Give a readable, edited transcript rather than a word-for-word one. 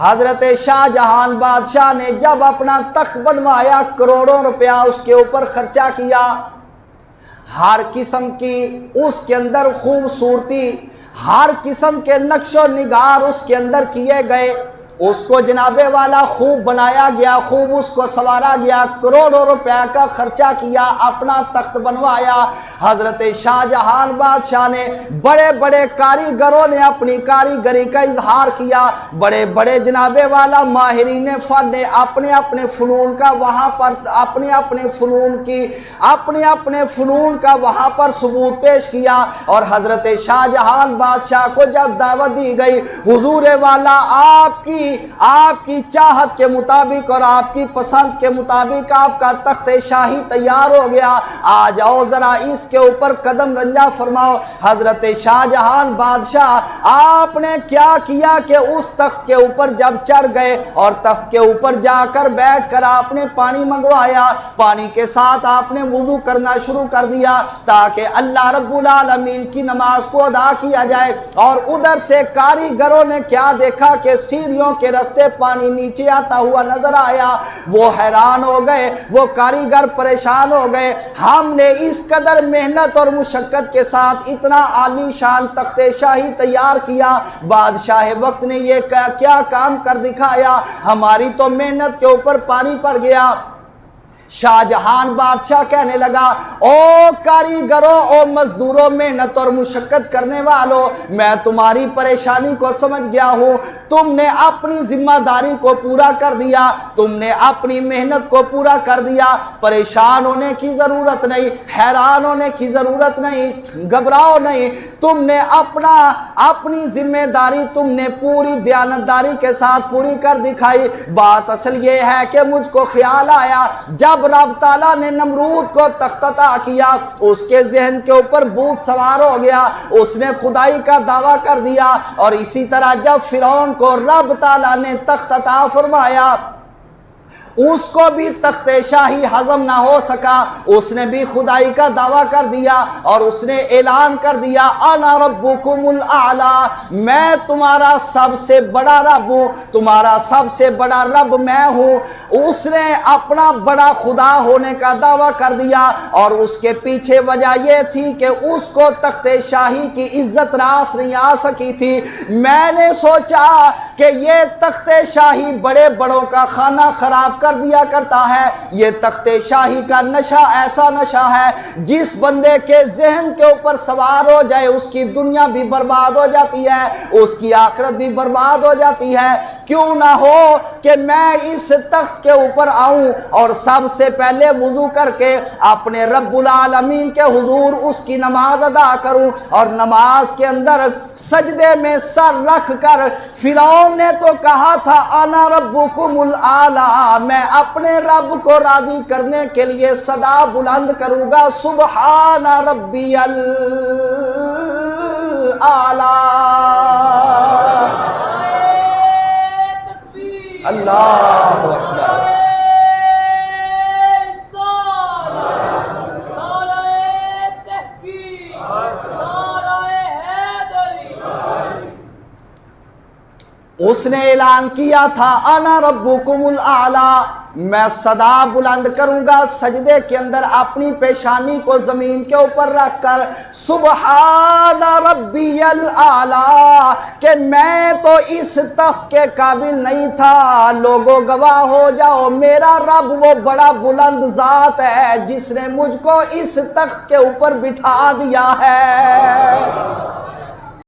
حضرت شاہ جہان بادشاہ نے جب اپنا تخت بنوایا، کروڑوں روپیہ اس کے اوپر خرچہ کیا، ہر قسم کی اس کے اندر خوبصورتی، ہر قسم کے نقش و نگار اس کے اندر کیے گئے، اس کو جناب والا خوب بنایا گیا، خوب اس کو سنوارا گیا، کروڑوں روپے کا خرچہ کیا، اپنا تخت بنوایا۔ حضرت شاہ جہان بادشاہ نے بڑے بڑے کاریگروں نے اپنی کاریگری کا اظہار کیا، بڑے بڑے جناب والا ماہرین فن نے اپنے اپنے فنون کا وہاں پر اپنے فنون کا وہاں پر ثبوت پیش کیا۔ اور حضرت شاہ جہان بادشاہ کو جب دعوت دی گئی، حضور والا آپ کی چاہت کے مطابق اور آپ کی پسند کے مطابق آپ کا تخت شاہی تیار ہو گیا، آ جاؤ ذرا اس کے اوپر قدم رنجا فرماؤ۔ حضرت شاہ جہان بادشاہ آپ نے کیا کیا کہ اس تخت کے اوپر جب چڑھ گئے اور تخت کے اوپر جا کر بیٹھ کر آپ نے پانی منگوایا، پانی کے ساتھ آپ نے وضو کرنا شروع کر دیا تاکہ اللہ رب العالمین کی نماز کو ادا کیا جائے۔ اور ادھر سے کاریگروں نے کیا دیکھا کہ سیڑھیوں کے راستے پانی نیچے آتا ہوا نظر آیا، وہ حیران ہو گئے، وہ کاریگر پریشان ہو گئے، ہم نے اس قدر محنت اور مشقت کے ساتھ اتنا عالی شان تخت شاہی تیار کیا، بادشاہ وقت نے یہ کیا کام کر دکھایا، ہماری تو محنت کے اوپر پانی پڑ گیا۔ شاہ جہان بادشاہ کہنے لگا، او کاریگروں، او مزدوروں، محنت اور مشقت کرنے والوں، میں تمہاری پریشانی کو سمجھ گیا ہوں، تم نے اپنی ذمہ داری کو پورا کر دیا، تم نے اپنی محنت کو پورا کر دیا، پریشان ہونے کی ضرورت نہیں، حیران ہونے کی ضرورت نہیں، گھبراؤ نہیں، تم نے اپنی ذمہ داری تم نے پوری دیانتداری کے ساتھ پوری کر دکھائی۔ بات اصل یہ ہے کہ مجھ کو خیال آیا جب رب تعالیٰ نے نمرود کو تخت عطا کیا، اس کے ذہن کے اوپر بھوت سوار ہو گیا، اس نے خدائی کا دعویٰ کر دیا، اور اسی طرح جب فرعون کو رب تعالیٰ نے تخت عطا فرمایا، اس کو بھی تخت شاہی ہضم نہ ہو سکا، اس نے بھی خدائی کا دعویٰ کر دیا اور اس نے اعلان کر دیا، انا ربکم الاعلی، میں تمہارا سب سے بڑا رب ہوں، تمہارا سب سے بڑا رب میں ہوں۔ اس نے اپنا بڑا خدا ہونے کا دعویٰ کر دیا، اور اس کے پیچھے وجہ یہ تھی کہ اس کو تخت شاہی کی عزت راس نہیں آ سکی تھی۔ میں نے سوچا کہ یہ تخت شاہی بڑے بڑوں کا خانہ خراب کر دیا کرتا ہے، یہ تخت شاہی کا نشہ ایسا نشہ ہے جس بندے کے ذہن کے اوپر سوار ہو جائے اس کی دنیا بھی برباد ہو جاتی ہے، اس کی آخرت بھی برباد ہو جاتی ہے۔ کیوں نہ ہو کہ میں اس تخت کے اوپر آؤں اور سب سے پہلے وضو کر کے اپنے رب العالمین کے حضور اس کی نماز ادا کروں، اور نماز کے اندر سجدے میں سر رکھ کر، فرعون نے تو کہا تھا انا ربکم الاعلی، میں اپنے رب کو راضی کرنے کے لیے صدا بلند کروں گا، سبحان ربی الاعلی، اللہ اکبر۔ اس نے اعلان کیا تھا انا ربکم الاعلی، میں صدا بلند کروں گا سجدے کے اندر اپنی پیشانی کو زمین کے اوپر رکھ کر، سبحان ربی الاعلی، کہ میں تو اس تخت کے قابل نہیں تھا، لوگوں گواہ ہو جاؤ، میرا رب وہ بڑا بلند ذات ہے جس نے مجھ کو اس تخت کے اوپر بٹھا دیا ہے۔